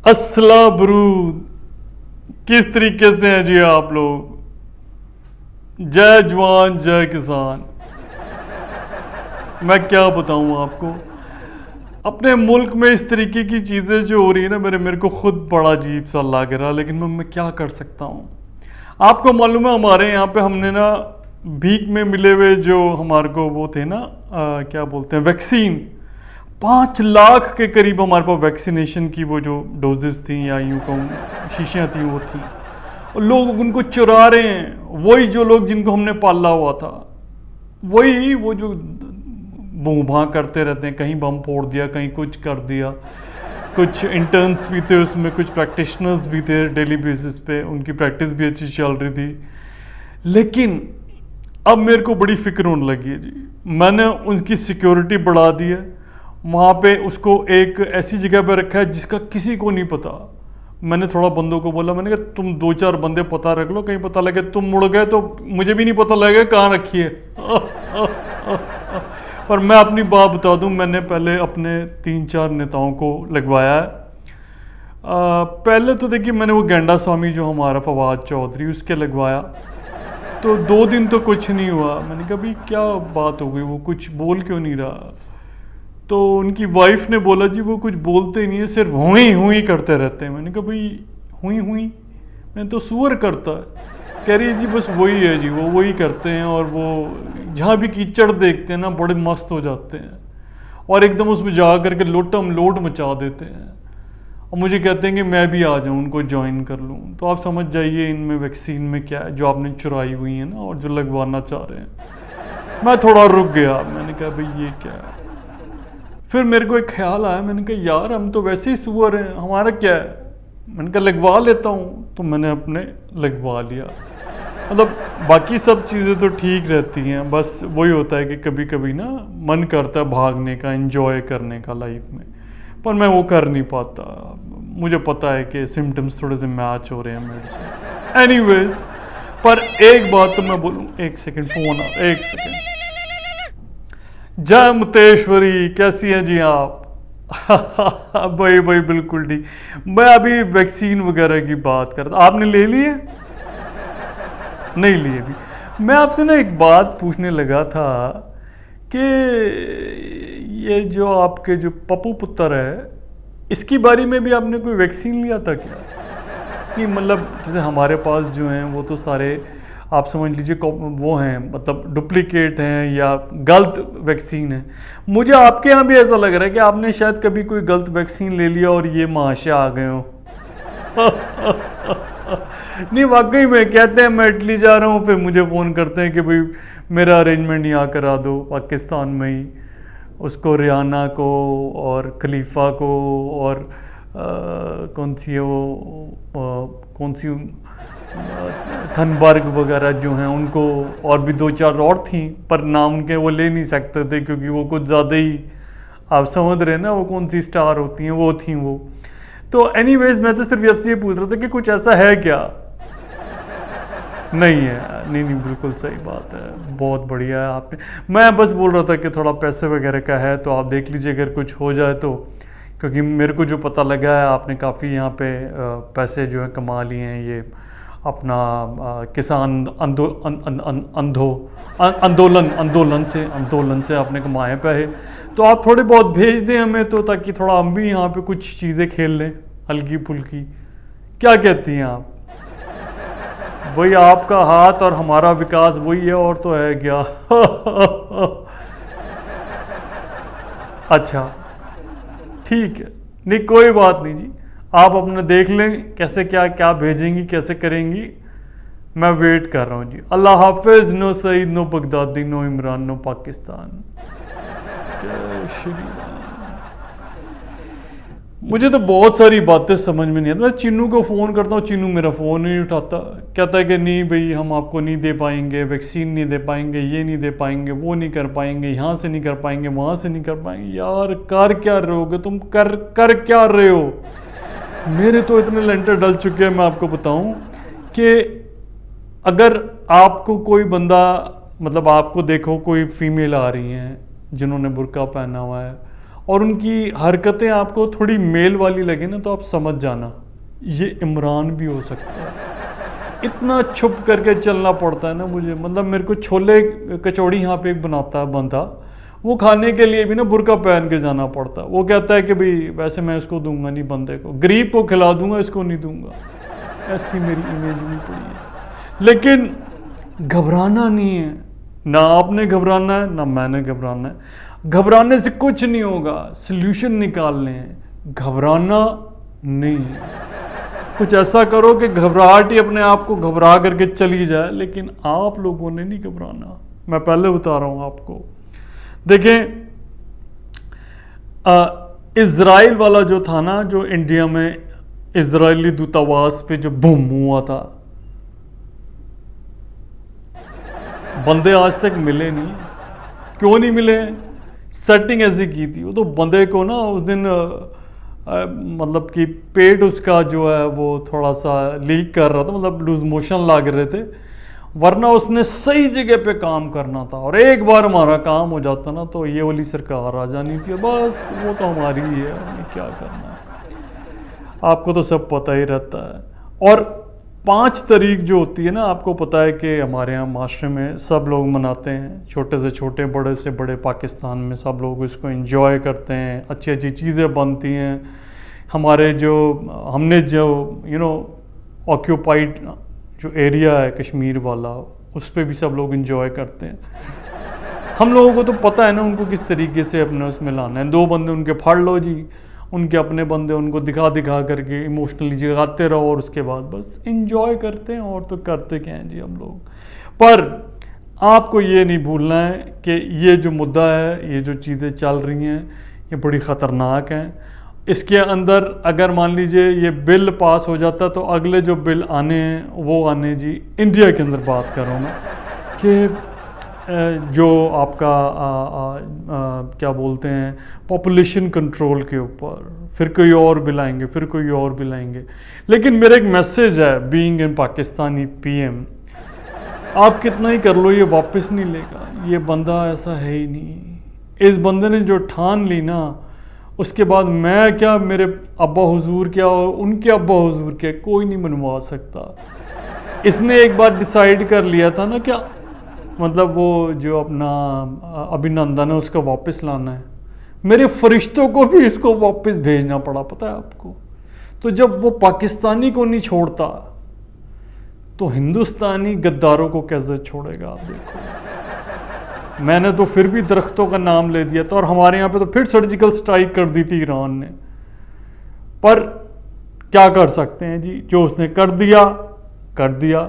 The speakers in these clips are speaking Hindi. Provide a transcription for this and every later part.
अस्सलाम बरूद। किस तरीके से हैं जी आप लोग? जय जवान जय किसान। मैं क्या बताऊं आपको, अपने मुल्क में इस तरीके की चीज़ें जो हो रही है ना, मेरे को खुद बड़ा अजीब सा लग रहा, लेकिन मैं क्या कर सकता हूँ। आपको मालूम है हमारे यहाँ पे हमने ना भीख में मिले हुए जो हमारे को वो थे ना, क्या बोलते हैं, वैक्सीन, 5 लाख के करीब हमारे पास वैक्सीनेशन की वो जो डोजेस थी या यूँ कहूँ शीशियाँ थी वो थी, और लोग उनको चुरा रहे हैं। वही जो लोग जिनको हमने पाला हुआ था, वही वो जो बूँ भाँ करते रहते हैं, कहीं बम फोड़ दिया, कहीं कुछ कर दिया। कुछ इंटर्न्स भी थे उसमें, कुछ प्रैक्टिशनर्स भी थे डेली बेसिस पे, उनकी प्रैक्टिस भी अच्छी चल रही थी। लेकिन अब मेरे को बड़ी फिक्र होने लगी है जी। मैंने उनकी सिक्योरिटी बढ़ा दी है, वहाँ पे उसको एक ऐसी जगह पे रखा है जिसका किसी को नहीं पता। मैंने थोड़ा बंदों को बोला, मैंने कहा तुम 2-4 बंदे पता रख लो, कहीं पता लगे तुम मुड़ गए तो मुझे भी नहीं पता लगेगा कहाँ रखी है। पर मैं अपनी बात बता दूं, मैंने पहले अपने 3-4 नेताओं को लगवाया है। पहले तो देखिए मैंने वो गेंडा स्वामी जो हमारा फवाद चौधरी, उसके लगवाया, तो 2 दिन तो कुछ नहीं हुआ। मैंने कहा भाई क्या बात हो गई, वो कुछ बोल क्यों नहीं रहा? तो उनकी वाइफ ने बोला जी वो कुछ बोलते ही नहीं है, सिर्फ हुई हुई करते रहते हैं। मैंने कहा भाई हुई हुई मैं तो सुअर करता है। कह रही है जी बस वही है जी, वो वही करते हैं, और वो जहाँ भी कीचड़ देखते हैं ना बड़े मस्त हो जाते हैं, और एकदम उसमें जा करके लोटम लोट मचा देते हैं, और मुझे कहते हैं कि मैं भी आ जाऊँ उनको ज्वाइन कर लूँ। तो आप समझ जाइए इनमें वैक्सीन में क्या है जो आपने चुराई हुई है ना, और जो लगवाना चाह रहे हैं। मैं थोड़ा रुक गया, मैंने कहा भाई ये क्या है। फिर मेरे को एक ख्याल आया, मैंने कहा यार हम तो वैसे ही सुअर हैं, हमारा क्या है। मैंने कहा लगवा लेता हूँ, तो मैंने अपने लगवा लिया। मतलब बाकी सब चीज़ें तो ठीक रहती हैं, बस वही होता है कि कभी कभी ना मन करता है भागने का, एंजॉय करने का लाइफ में, पर मैं वो कर नहीं पाता। मुझे पता है कि सिम्टम्स थोड़े से मैच हो रहे हैं मेरे से। एनीवेज, पर एक बात तो मैं बोलूँ, एक सेकंड फ़ोन आ, एक सेकंड। जय मुतेश्वरी, कैसी हैं जी आप? भाई भाई बिल्कुल ठीक। मैं अभी वैक्सीन वगैरह की बात कर रहा था, आपने ले ली है? नहीं लिए अभी। मैं आपसे ना एक बात पूछने लगा था कि ये जो आपके जो पप्पू पुत्र है, इसकी बारी में भी आपने कोई वैक्सीन लिया था क्या? नहीं मतलब जैसे हमारे पास जो हैं वो तो सारे आप समझ लीजिए वो हैं, मतलब डुप्लीकेट हैं या गलत वैक्सीन है। मुझे आपके यहाँ भी ऐसा लग रहा है कि आपने शायद कभी कोई गलत वैक्सीन ले लिया और ये महाशय आ गए हो। नहीं वाकई में, कहते हैं मैं इटली जा रहा हूँ, फिर मुझे फ़ोन करते हैं कि भाई मेरा अरेंजमेंट यहाँ करा दो पाकिस्तान में ही, उसको रियाना को और खलीफा को और कौन सी है वो कौन सी थनबर्ग वगैरह जो हैं उनको, और भी 2-4 और थी, पर नाम उनके वो ले नहीं सकते थे क्योंकि वो कुछ ज़्यादा ही, आप समझ रहे ना वो कौन सी स्टार होती हैं, वो थी वो। तो एनीवेज मैं तो सिर्फ आपसे ये पूछ रहा था कि कुछ ऐसा है क्या? नहीं है, नहीं नहीं बिल्कुल सही बात है, बहुत बढ़िया है आपने। मैं बस बोल रहा था कि थोड़ा पैसे वगैरह का है तो आप देख लीजिए अगर कुछ हो जाए तो, क्योंकि मेरे को जो पता लगा है आपने काफ़ी यहाँ पे पैसे जो है कमा लिए हैं, ये अपना किसान आंदोलन से आपने कमाए पैसे, तो आप थोड़े बहुत भेज दें हमें तो, ताकि थोड़ा हम भी यहाँ पे कुछ चीज़ें खेल लें हल्की फुल्की। क्या कहती हैं आप? वही आपका हाथ और हमारा विकास वही है, और तो है क्या। अच्छा ठीक है, नहीं कोई बात नहीं जी, आप अपना देख लें कैसे क्या क्या भेजेंगी, कैसे करेंगी। मैं वेट कर रहा हूँ जी। अल्लाह हाफिज। No Saeed, no Baghdadi, no Imran, no Pakistan. जय श्री राम। मुझे तो बहुत सारी बातें समझ में नहीं आती। मैं चिन्नू को फ़ोन करता हूँ, चिन्नू मेरा फ़ोन नहीं उठाता, कहता है कि नहीं भाई हम आपको नहीं दे पाएंगे, वैक्सीन नहीं दे पाएंगे, ये नहीं दे पाएंगे, वो नहीं कर पाएंगे, यहाँ से नहीं कर पाएंगे, वहाँ से नहीं कर पाएंगे। यार कर क्या रहे होगे तुम, कर क्या रहे हो? मेरे तो इतने लेंटर डल चुके हैं, मैं आपको बताऊँ कि अगर आपको कोई बंदा, मतलब आपको देखो कोई फीमेल आ रही हैं जिन्होंने बुर्का पहना हुआ है, और उनकी हरकतें आपको थोड़ी मेल वाली लगे ना, तो आप समझ जाना ये इमरान भी हो सकता है। इतना छुप करके चलना पड़ता है ना मुझे, मतलब मेरे को छोले कचौड़ी यहाँ पे एक बनाता है बंदा, वो खाने के लिए भी ना बुर्का पहन के जाना पड़ता है। वो कहता है कि भाई वैसे मैं इसको दूंगा नहीं, बंदे को, गरीब को खिला दूंगा, इसको नहीं दूंगा। ऐसी मेरी इमेज हुई पड़ी है। लेकिन घबराना नहीं है, ना आपने घबराना है ना मैंने घबराना है। घबराने से कुछ नहीं होगा, सल्यूशन निकालने हैं, घबराना नहीं है। कुछ ऐसा करो कि घबराहट ही अपने आप को घबरा करके चली जाए, लेकिन आप लोगों ने नहीं घबराना। मैं पहले बता रहा हूँ आपको। देखें, इज़राइल वाला जो था ना, जो इंडिया में इज़राइली दूतावास पे जो बम हुआ था, बंदे आज तक मिले नहीं। क्यों नहीं मिले? सेटिंग ऐसी की थी। वो तो बंदे को ना उस दिन मतलब कि पेट उसका जो है वो थोड़ा सा लीक कर रहा था, मतलब लूज मोशन लग रहे थे, वरना उसने सही जगह पे काम करना था। और एक बार हमारा काम हो जाता ना तो ये वाली सरकार आ जानी थी, बस वो तो हमारी ही है, हमें क्या करना है। आपको तो सब पता ही रहता है। और 5 तारीख जो होती है ना, आपको पता है कि हमारे यहाँ माशरे में सब लोग मनाते हैं, छोटे से छोटे बड़े से बड़े, पाकिस्तान में सब लोग इसको एंजॉय करते हैं, अच्छी अच्छी चीज़ें बनती हैं। हमारे जो हमने जो ऑक्यूपाइड जो एरिया है कश्मीर वाला, उस पर भी सब लोग एंजॉय करते हैं। हम लोगों को तो पता है ना उनको किस तरीके से अपने उसमें लाना है। 2 बंदे उनके फाड़ लो जी, उनके अपने बंदे उनको दिखा दिखा करके इमोशनली जगाते रहो, और उसके बाद बस एंजॉय करते हैं। और तो करते क्या हैं जी हम लोग। पर आपको ये नहीं भूलना है कि ये जो मुद्दा है, ये जो चीज़ें चल रही हैं, ये बड़ी ख़तरनाक हैं। इसके अंदर अगर मान लीजिए ये बिल पास हो जाता, तो अगले जो बिल आने हैं वो आने जी इंडिया के अंदर बात कर रहा हूँ मैं, कि जो आपका क्या बोलते हैं पॉपुलेशन कंट्रोल के ऊपर, फिर कोई और बिल आएंगे, फिर कोई और बिल आएंगे। लेकिन मेरा एक मैसेज है, बीइंग इन पाकिस्तानी पीएम, आप कितना ही कर लो ये वापस नहीं लेगा। ये बंदा ऐसा है ही नहीं। इस बंदे ने जो ठान ली ना, उसके बाद मैं क्या, मेरे अब्बा हुजूर क्या और उनके अब्बा हुजूर क्या, कोई नहीं मनवा सकता। इसने एक बार डिसाइड कर लिया था ना, क्या मतलब वो जो अपना अभिनंदन है उसको वापस लाना है। मेरे फरिश्तों को भी इसको वापस भेजना पड़ा, पता है आपको। तो जब वो पाकिस्तानी को नहीं छोड़ता तो हिंदुस्तानी गद्दारों को कैसे छोड़ेगा, आप देखो। मैंने तो फिर भी दरख्तों का नाम ले दिया था, और हमारे यहाँ पे तो फिर सर्जिकल स्ट्राइक कर दी थी ईरान ने। पर क्या कर सकते हैं जी, जो उसने कर दिया कर दिया।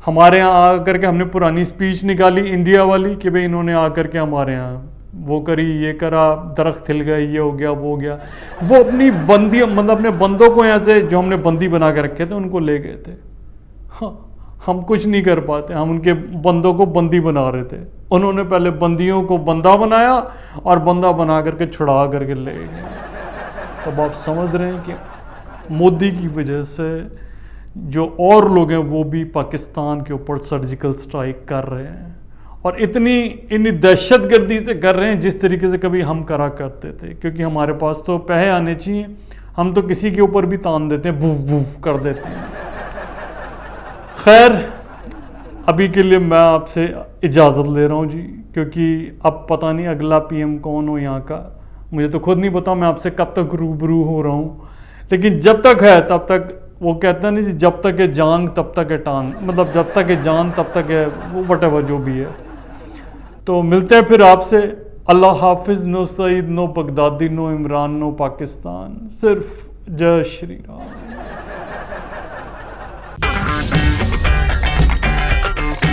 हमारे यहाँ आकर के हमने पुरानी स्पीच निकाली इंडिया वाली कि भाई इन्होंने आकर के हमारे यहाँ वो करी, ये करा, दरख्त हिल गए, ये हो गया, वो हो गया। वो अपनी बंदी, मतलब अपने बंदों को यहाँ से जो हमने बंदी बना के रखे थे उनको ले गए थे। हाँ, हम कुछ नहीं कर पाते, हम उनके बंदों को बंदी बना रहे थे। उन्होंने पहले बंदियों को बंदा बनाया और बंदा बना करके छुड़ा करके ले गए। तब आप समझ रहे हैं कि मोदी की वजह से जो और लोग हैं वो भी पाकिस्तान के ऊपर सर्जिकल स्ट्राइक कर रहे हैं, और इतनी दहशतगर्दी से कर रहे हैं जिस तरीके से कभी हम करा करते थे। क्योंकि हमारे पास तो पैसे आने चाहिए, हम तो किसी के ऊपर भी तान देते हैं, भूफ भूफ कर देते हैं। खैर, अभी के लिए मैं आपसे इजाज़त ले रहा हूँ जी, क्योंकि अब पता नहीं अगला पीएम कौन हो यहाँ का, मुझे तो खुद नहीं पता मैं आपसे कब तक रूबरू हो रहा हूँ। लेकिन जब तक है तब तक, वो कहता नहीं जी, जब तक है जान तब तक है टांग, मतलब जब तक है जान तब तक है वो वटेवर जो भी है। तो मिलते हैं फिर आपसे। अल्लाह हाफिज़। No Saeed, no Baghdadi, no Imran, no Pakistan, सिर्फ जय श्री राम।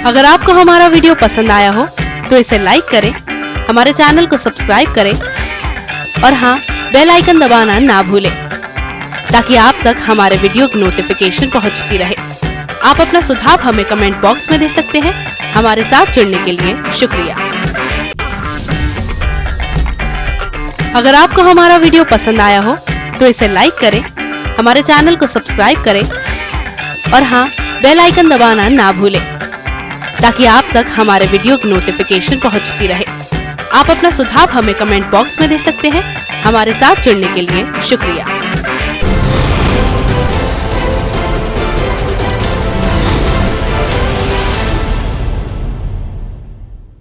अगर आपको हमारा वीडियो पसंद आया हो तो इसे लाइक करें, हमारे चैनल को सब्सक्राइब करें, और हाँ, बेल आइकन दबाना ना भूलें, ताकि आप तक हमारे वीडियो की नोटिफिकेशन पहुंचती रहे। आप अपना सुझाव हमें कमेंट बॉक्स में दे सकते हैं। हमारे साथ जुड़ने के लिए शुक्रिया। अगर आपको हमारा वीडियो पसंद आया हो तो इसे लाइक करें, हमारे चैनल को सब्सक्राइब करें, और हाँ, बेल आइकन दबाना ना भूलें, ताकि आप तक हमारे वीडियो की नोटिफिकेशन पहुंचती रहे। आप अपना सुझाव हमें कमेंट बॉक्स में दे सकते हैं। हमारे साथ जुड़ने के लिए शुक्रिया।